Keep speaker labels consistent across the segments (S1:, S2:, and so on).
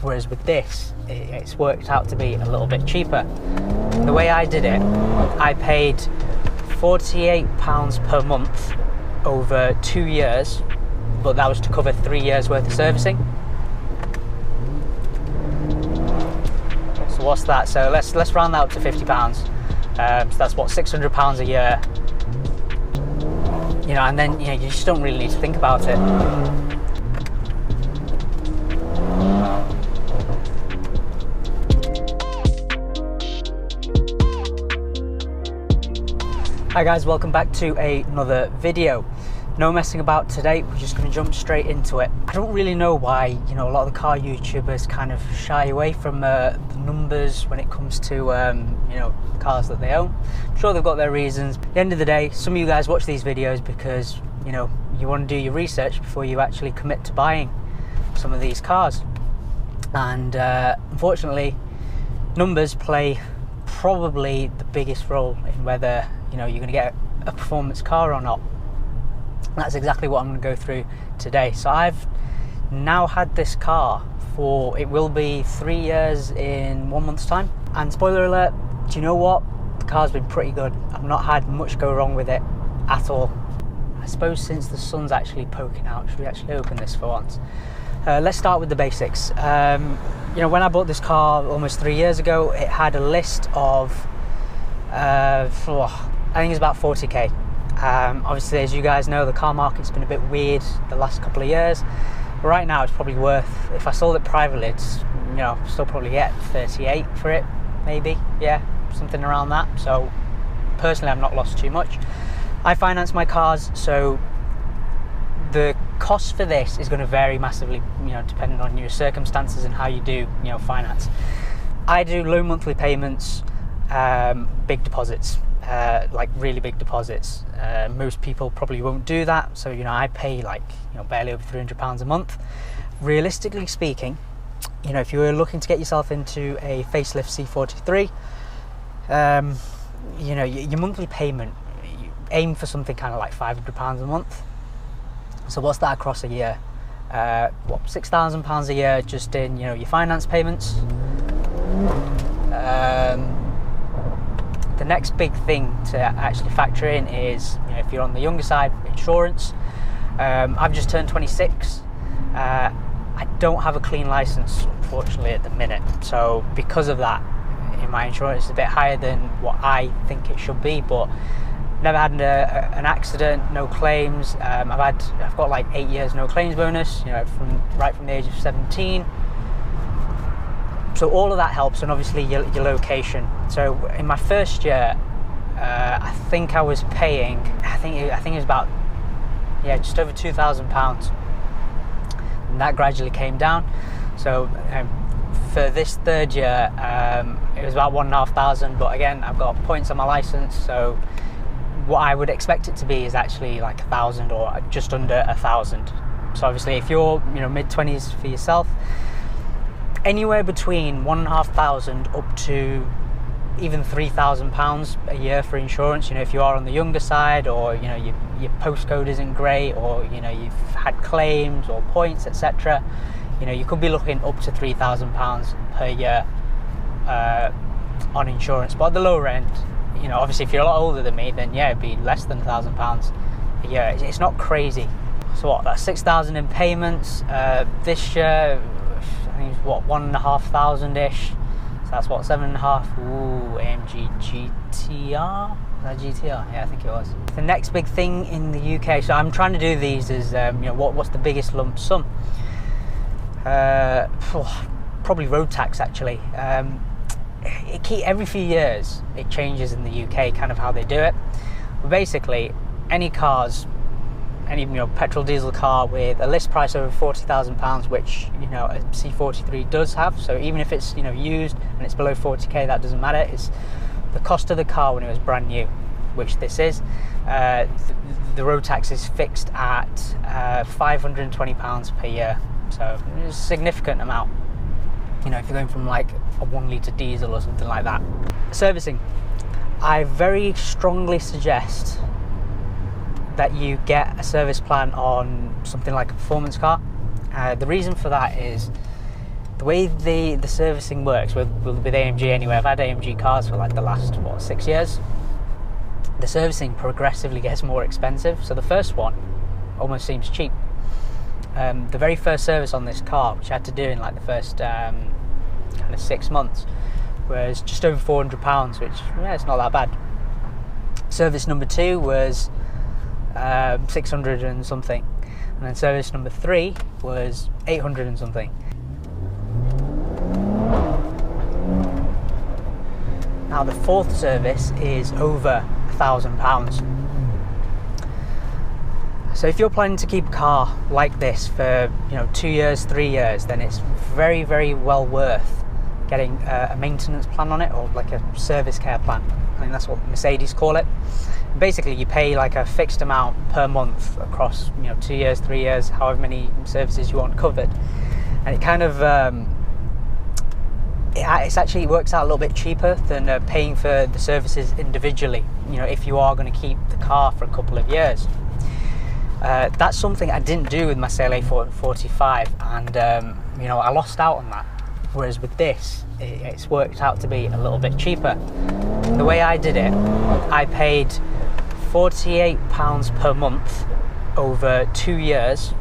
S1: whereas with this, it's worked out to be a little bit cheaper. The way I did it, I paid £48 per month over 2 years, but that was to cover 3 years worth of servicing. So what's that? So let's round that up to £50. So that's what, £600 a year. You know, and then you just don't really need to think about it. Hi guys, welcome back to another video. No messing about today, we're just going to jump straight into it. I don't really know why, a lot of the car YouTubers kind of shy away from the numbers when it comes to, cars that they own. I'm sure they've got their reasons. At the end of the day, some of you guys watch these videos because, you want to do your research before you actually commit to buying some of these cars. And unfortunately, numbers play probably the biggest role in whether, you're going to get a performance car or not. That's exactly what I'm going to go through today. So I've now had this car for, it will be 3 years in 1 month's time. And spoiler alert, do you know what? The car's been pretty good. I've not had much go wrong with it at all. I suppose since the sun's actually poking out, should we actually open this for once? Let's start with the basics. When I bought this car almost 3 years ago, it had a list of, I think it's about 40k. Obviously, as you guys know, the car market's been a bit weird the last couple of years. But right now, it's probably worth, if I sold it privately, it's, still probably get 38 for it, maybe, yeah, something around that. So personally, I've not lost too much. I finance my cars, so the cost for this is going to vary massively, depending on your circumstances and how you do, finance. I do low monthly payments, big deposits. Like really big deposits. Most people probably won't do that, so I pay like barely over £300 a month. Realistically speaking, if you were looking to get yourself into a facelift C43, your monthly payment, you aim for something kind of like £500 a month. So what's that across a year? £6,000 a year just in your finance payments. The next big thing to actually factor in is, if you're on the younger side, insurance. I've just turned 26. I don't have a clean license, unfortunately, at the minute. So because of that, my insurance is a bit higher than what I think it should be. But never had an accident, no claims. I've got like 8 years no claims bonus. Right from the age of 17. So all of that helps, and obviously your location. So in my first year, I think I was paying, I think it was about, just over £2,000, and that gradually came down. So for this third year, it was about £1,500. But again, I've got points on my license, so what I would expect it to be is actually like 1,000 or just under 1,000. So obviously, if you're mid-20s for yourself, anywhere between £1,500 up to even £3,000 a year for insurance. If you are on the younger side, or your postcode isn't great, or you've had claims or points, etc. You could be looking up to £3,000 per year on insurance. But at the lower end, obviously if you're a lot older than me, then yeah, it'd be less than £1,000 a year. It's not crazy. So what? That's 6,000 in payments. This year, I think it's what, 1,500-ish. So that's what, 7.5. Ooh, AMG GTR. Is that GTR? Yeah, I think it was. The next big thing in the UK. So I'm trying to do these is, what's the biggest lump sum? Probably road tax, actually. Every few years it changes in the UK, kind of how they do it. But basically, any cars, any petrol diesel car with a list price over £40,000, which a C43 does have. So even if it's used and it's below 40k, that doesn't matter. It's the cost of the car when it was brand new, which this is. The road tax is fixed at £520 per year. So it's a significant amount. If you're going from like a 1 litre diesel or something like that. Servicing, I very strongly suggest that you get a service plan on something like a performance car. The reason for that is the way the servicing works with AMG anyway, I've had AMG cars for like the last 6 years. The servicing progressively gets more expensive, so the first one almost seems cheap. The very first service on this car, which I had to do in like the first kind of 6 months, was just over £400, which it's not that bad. Service number 2 was 600 and something, and then service number 3 was 800 and something. Now the 4th service is over £1,000. So if you're planning to keep a car like this for 2 years, 3 years, then it's very, very well worth getting a maintenance plan on it, or like a service care plan. I think that's what Mercedes call it. Basically, you pay like a fixed amount per month across 2 years, 3 years, however many services you want covered, and it kind of it actually works out a little bit cheaper than paying for the services individually. If you are going to keep the car for a couple of years. That's something I didn't do with my CLA 45, and I lost out on that. Whereas with this, it's worked out to be a little bit cheaper. The way I did it, I paid £48 per month over 2 years,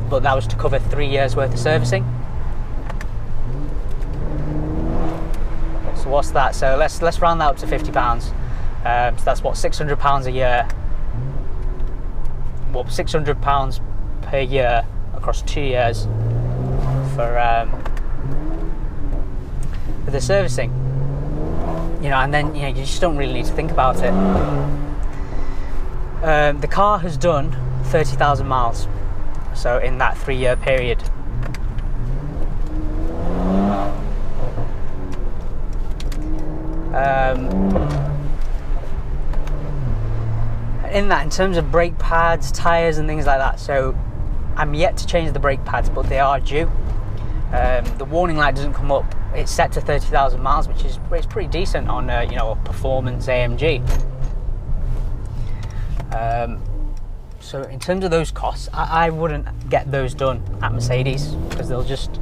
S1: but that was to cover 3 years worth of servicing. So what's that? So let's round that up to £50. So that's what, £600 a year. Well, £600 per year across 2 years for the servicing. And then you just don't really need to think about it. The car has done 30,000 miles, so in that 3 year period. In terms of brake pads, tyres and things like that, so I'm yet to change the brake pads, but they are due. The warning light doesn't come up. It's set to 30,000 miles, which is pretty decent on a performance AMG. So in terms of those costs, I wouldn't get those done at Mercedes, because they'll just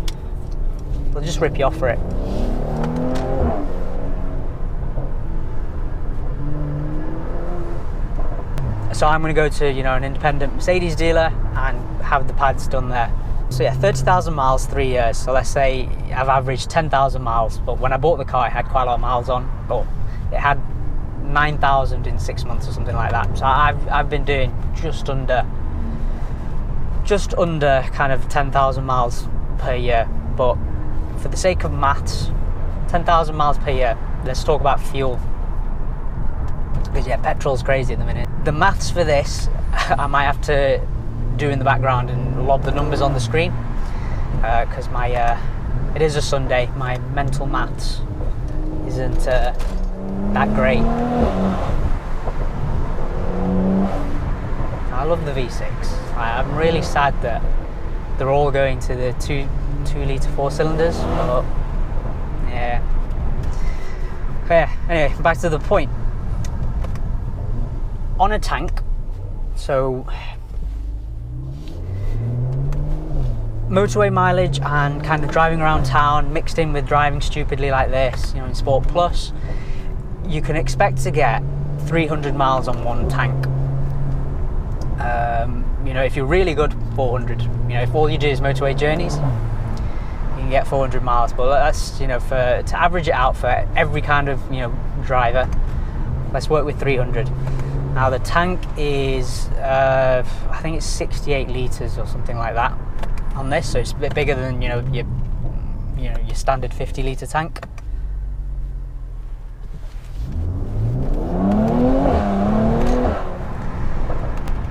S1: rip you off for it. So I'm going to go to an independent Mercedes dealer and have the pads done there. So yeah, 30,000 miles, 3 years. So let's say I've averaged 10,000 miles, but when I bought the car, it had quite a lot of miles on. But it had 9,000 in 6 months or something like that. So I've been doing just under kind of 10,000 miles per year. But for the sake of maths, 10,000 miles per year. Let's talk about fuel, because yeah, petrol's crazy at the minute. The maths for this, I might have to do in the background and lob the numbers on the screen, because it is a Sunday. My mental maths isn't that great. I love the V6. I'm really sad that they're all going to the 2 litre 4 cylinders, but yeah. Anyway, back to the point. On a tank, so motorway mileage and kind of driving around town mixed in with driving stupidly like this, in Sport Plus, you can expect to get 300 miles on one tank. If you're really good, 400. If all you do is motorway journeys, you can get 400 miles. But that's to average it out for every kind of driver, let's work with 300. Now the tank is, I think it's 68 litres or something like that on this, so it's a bit bigger than your standard 50 litre tank.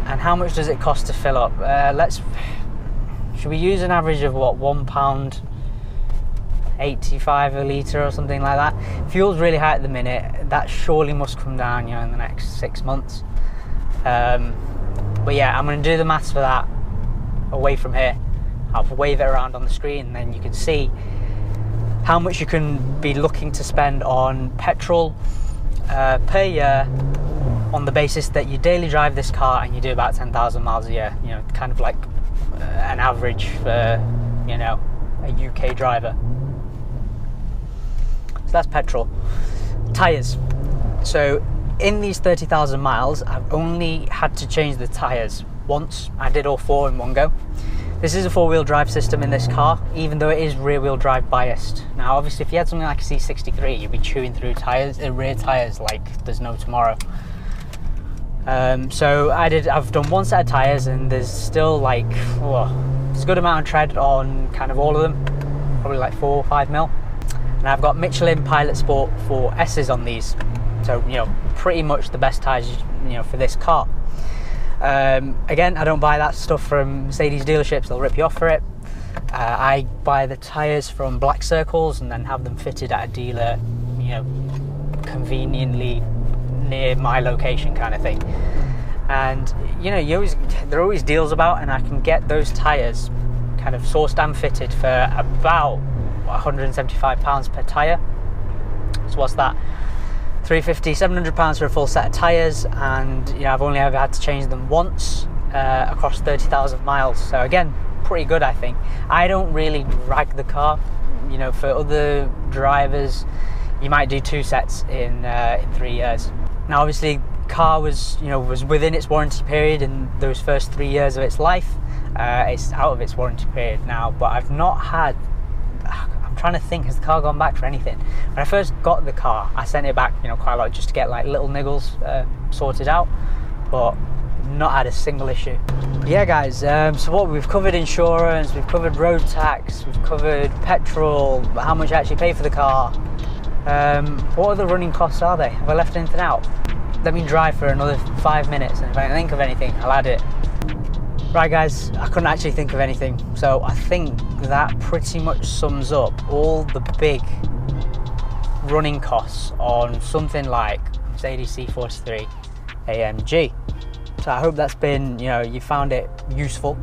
S1: And how much does it cost to fill up? Should we use an average of what, £1.85 a litre or something like that? Fuel's really high at the minute. That surely must come down in the next 6 months. But yeah, I'm going to do the maths for that away from here. I'll wave it around on the screen, and then you can see how much you can be looking to spend on petrol per year, on the basis that you daily drive this car and you do about 10,000 miles a year. Kind of like an average for a UK driver. that's petrol. Tyres. So in these 30,000 miles, I've only had to change the tyres once. I did all 4 in one go. This is a 4-wheel drive system in this car, even though it is rear-wheel drive biased. Now, obviously, if you had something like a C43, you'd be chewing through tyres, rear tyres like there's no tomorrow. So I've done 1 set of tyres, and there's still like, it's a good amount of tread on kind of all of them, probably like 4 or 5 mil. And I've got Michelin Pilot Sport 4S's on these, so pretty much the best tyres for this car. Again, I don't buy that stuff from Mercedes dealerships, they'll rip you off for it. I buy the tyres from Black Circles and then have them fitted at a dealer, conveniently near my location kind of thing. And there are always deals about, and I can get those tyres kind of sourced and fitted for about £175 per tyre. So what's that? £350, £700 for a full set of tyres, and I've only ever had to change them once across 30,000 miles. So again, pretty good, I think. I don't really rag the car. For other drivers, you might do 2 sets in 3 years. Now, obviously, car was within its warranty period in those first 3 years of its life. It's out of its warranty period now, but I've not had. I'm trying to think, has the car gone back for anything? When I first got the car, I sent it back, quite a lot, just to get like little niggles sorted out, but not had a single issue. Yeah, guys. So we've covered insurance, we've covered road tax, we've covered petrol, how much I actually pay for the car. What other running costs are they? Have I left anything out? Let me drive for another 5 minutes, and if I think of anything, I'll add it. Right, guys, I couldn't actually think of anything, so I think that pretty much sums up all the big running costs on something like Mercedes C43 AMG. So I hope that's been, you found it useful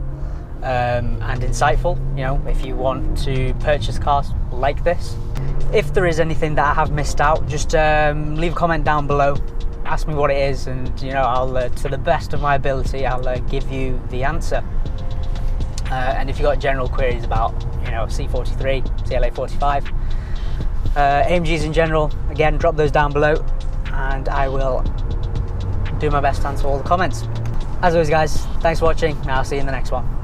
S1: and insightful, if you want to purchase cars like this. If there is anything that I have missed out, just leave a comment down below. Ask me what it is, and I'll to the best of my ability I'll give you the answer. And if you've got general queries about C43, CLA45, AMGs in general, again, drop those down below and I will do my best to answer all the comments. As always, guys, thanks for watching, and I'll see you in the next one.